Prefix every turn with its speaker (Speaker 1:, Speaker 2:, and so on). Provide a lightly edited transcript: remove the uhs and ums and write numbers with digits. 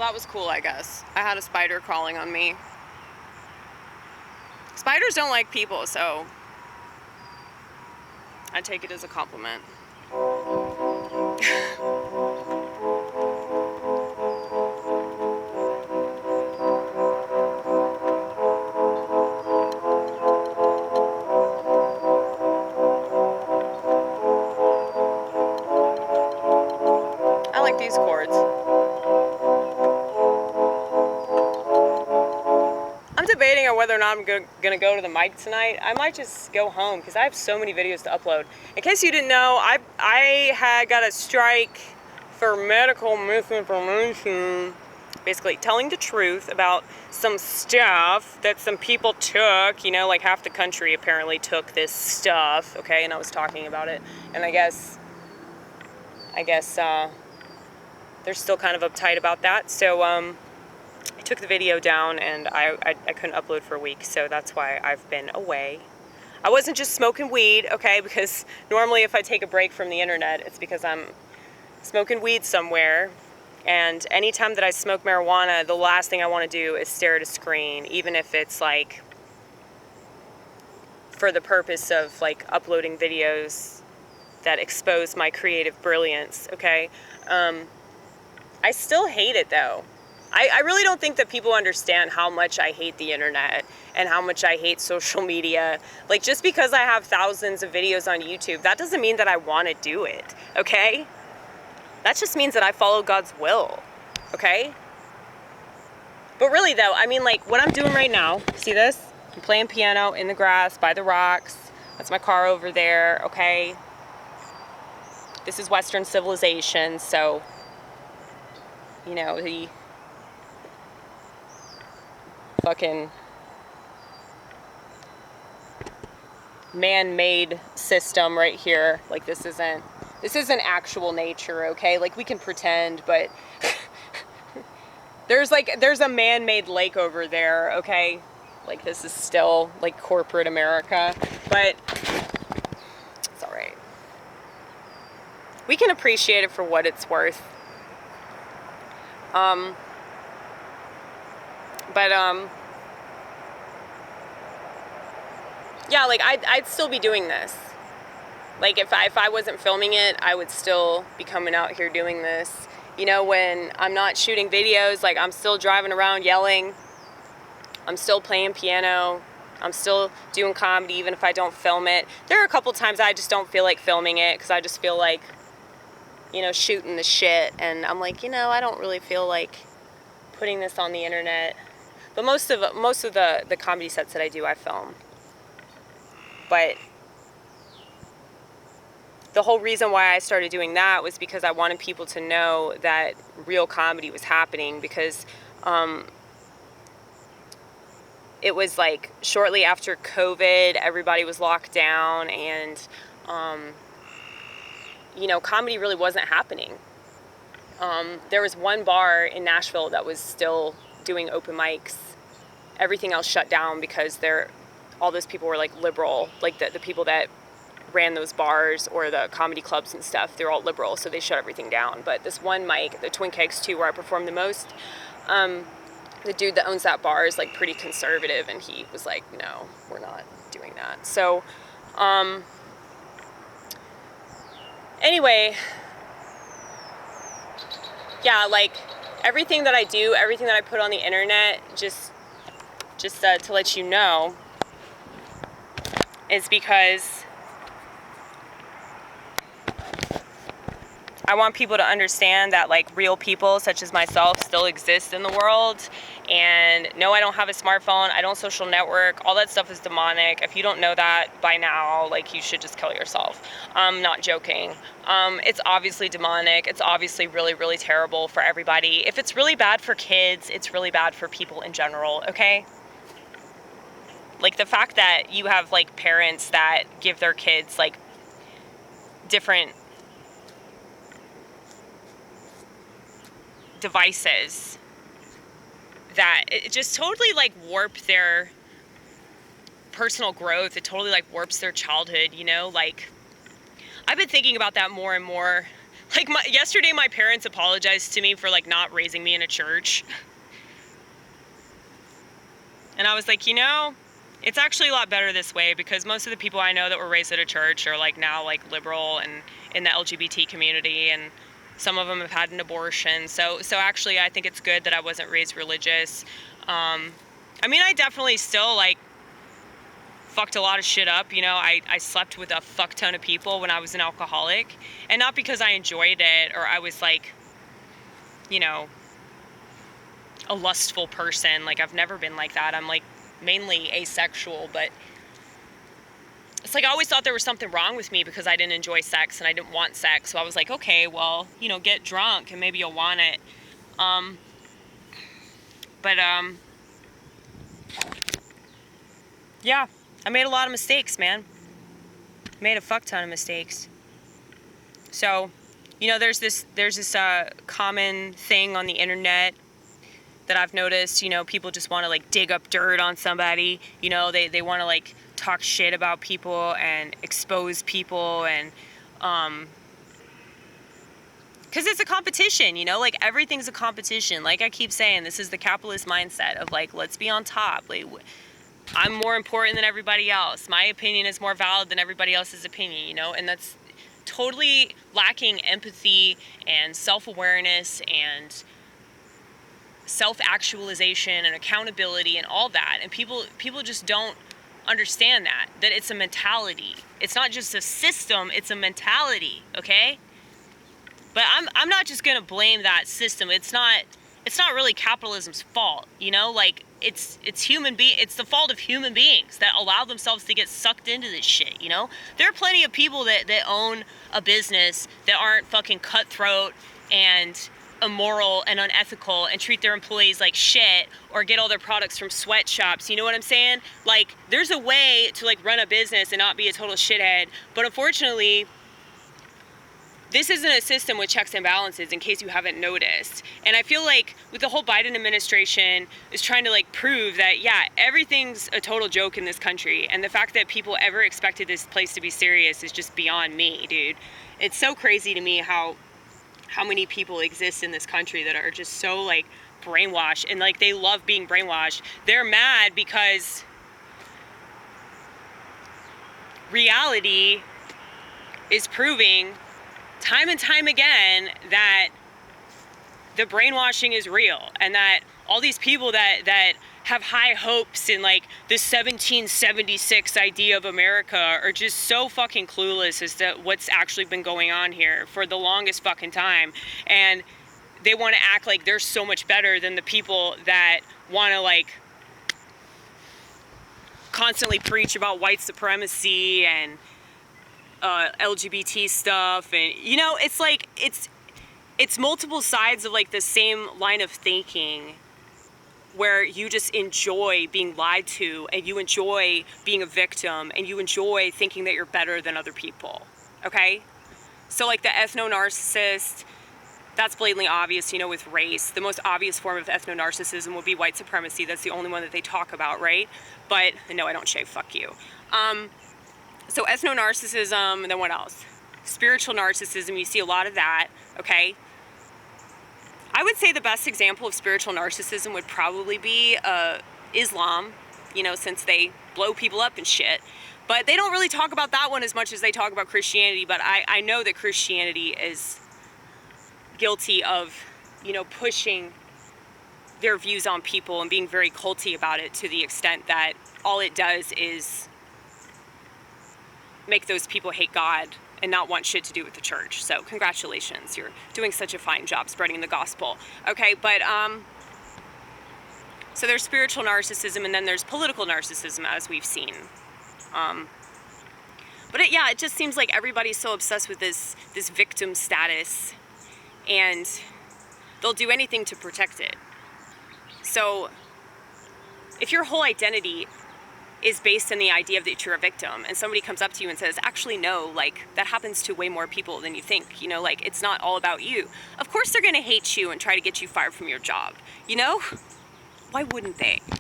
Speaker 1: that was cool, I guess. I had a spider crawling on me. Spiders don't like people, so I take it as a compliment. I like these chords. I'm debating on whether or not I'm gonna go to the mic tonight. I might just go home because I have so many videos to upload. In case you didn't know, I had got a strike for medical misinformation, basically telling the truth about some stuff that some people took. You know, like half the country apparently took this stuff. Okay, and I was talking about it, and I guess they're still kind of uptight about that. So I took the video down and I couldn't upload for a week, so that's why I've been away. I wasn't just smoking weed, okay, because normally if I take a break from the internet, it's because I'm smoking weed somewhere, and anytime that I smoke marijuana, the last thing I want to do is stare at a screen, even if it's like for the purpose of like uploading videos that expose my creative brilliance, okay? I still hate it though. I really don't think that people understand how much I hate the internet and how much I hate social media. Like, just because I have thousands of videos on YouTube, that doesn't mean that I want to do it, okay? That just means that I follow God's will, okay? But really though, I mean, like what I'm doing right now, see this? I'm playing piano in the grass by the rocks. That's my car over there, okay? This is Western civilization, so, you know, the fucking man-made system right here. Like, this isn't actual nature, okay? Like, we can pretend, but there's a man-made lake over there, okay? Like, this is still like corporate America, but it's all right. We can appreciate it for what it's worth. Yeah, like I'd still be doing this. Like if I wasn't filming it, I would still be coming out here doing this. You know, when I'm not shooting videos, like I'm still driving around yelling. I'm still playing piano. I'm still doing comedy even if I don't film it. There are a couple times I just don't feel like filming it because I just feel like, you know, shooting the shit, and I'm like, you know, I don't really feel like putting this on the internet. But most of the comedy sets that I do, I film. But the whole reason why I started doing that was because I wanted people to know that real comedy was happening, because it was like shortly after COVID, everybody was locked down, and you know, comedy really wasn't happening. There was one bar in Nashville that was still doing open mics. Everything else shut down because all those people were like liberal, like the people that ran those bars or the comedy clubs and stuff, they're all liberal, so they shut everything down. But this one mic, the Twin Kegs 2, where I performed the most, the dude that owns that bar is like pretty conservative, and he was like, no, we're not doing that. So anyway, yeah, like everything that I do, everything that I put on the internet, just to let you know, is because I want people to understand that like real people such as myself still exist in the world. And no, I don't have a smartphone. I don't social network. All that stuff is demonic. If you don't know that by now, like, you should just kill yourself. I'm not joking. It's obviously demonic. It's obviously really, really terrible for everybody. If it's really bad for kids, it's really bad for people in general, okay? Like the fact that you have like parents that give their kids like different devices that it just totally like warp their personal growth. It totally like warps their childhood, you know? Like, I've been thinking about that more and more Like, yesterday my parents apologized to me for, like, not raising me in a church. And I was like, you know, it's actually a lot better this way, because most of the people I know that were raised at a church are, like, now, like, liberal and in the LGBT community, and some of them have had an abortion. So actually, I think it's good that I wasn't raised religious. I mean, I definitely still, like, fucked a lot of shit up. You know, I slept with a fuck ton of people when I was an alcoholic, and not because I enjoyed it or I was, like, you know, a lustful person. Like, I've never been like that. I'm, like, mainly asexual, but it's like I always thought there was something wrong with me because I didn't enjoy sex and I didn't want sex. So I was like, okay, well, you know, get drunk and maybe you'll want it. Yeah, I made a lot of mistakes, man. Made a fuck ton of mistakes. So, you know, there's this common thing on the internet that I've noticed. You know, people just want to, like, dig up dirt on somebody. You know, they want to, like, talk shit about people and expose people, and because it's a competition, you know, like, everything's a competition. Like I keep saying, this is the capitalist mindset of, like, let's be on top. Like, I'm more important than everybody else. My opinion is more valid than everybody else's opinion, you know, and that's totally lacking empathy and self-awareness and self-actualization and accountability and all that. And people just don't understand that it's a mentality. It's not just a system, it's a mentality, okay? But I'm not just gonna blame that system. It's not really capitalism's fault, you know? Like, it's the fault of human beings that allow themselves to get sucked into this shit, you know? There are plenty of people that own a business that aren't fucking cutthroat and immoral and unethical and treat their employees like shit, or get all their products from sweatshops. You know what I'm saying? Like, there's a way to, like, run a business and not be a total shithead. But unfortunately, this isn't a system with checks and balances, in case you haven't noticed. And I feel like with the whole Biden administration is trying to, like, prove that, yeah, everything's a total joke in this country. And the fact that people ever expected this place to be serious is just beyond me, dude. It's so crazy to me how many people exist in this country that are just so, like, brainwashed, and, like, they love being brainwashed. They're mad because reality is proving time and time again that the brainwashing is real, and that all these people that have high hopes in, like, the 1776 idea of America are just so fucking clueless as to what's actually been going on here for the longest fucking time. And they want to act like they're so much better than the people that want to, like, constantly preach about white supremacy and LGBT stuff. And, you know, it's like, it's multiple sides of, like, the same line of thinking, where you just enjoy being lied to, and you enjoy being a victim, and you enjoy thinking that you're better than other people, okay? So, like, the ethno-narcissist, that's blatantly obvious, you know, with race. The most obvious form of ethno-narcissism would be white supremacy. That's the only one that they talk about, right? But, no, I don't shave, fuck you. So ethno-narcissism, and then what else? Spiritual narcissism, you see a lot of that, okay? I would say the best example of spiritual narcissism would probably be Islam, you know, since they blow people up and shit. But they don't really talk about that one as much as they talk about Christianity. But I know that Christianity is guilty of, you know, pushing their views on people and being very culty about it, to the extent that all it does is make those people hate God and not want shit to do with the church. So congratulations, you're doing such a fine job spreading the gospel. Okay, but so there's spiritual narcissism, and then there's political narcissism, as we've seen. But it just seems like everybody's so obsessed with this victim status, and they'll do anything to protect it. So if your whole identity is based on the idea that you're a victim, and somebody comes up to you and says, actually, no, like, that happens to way more people than you think, you know, like, it's not all about you. Of course they're gonna hate you and try to get you fired from your job, you know? Why wouldn't they?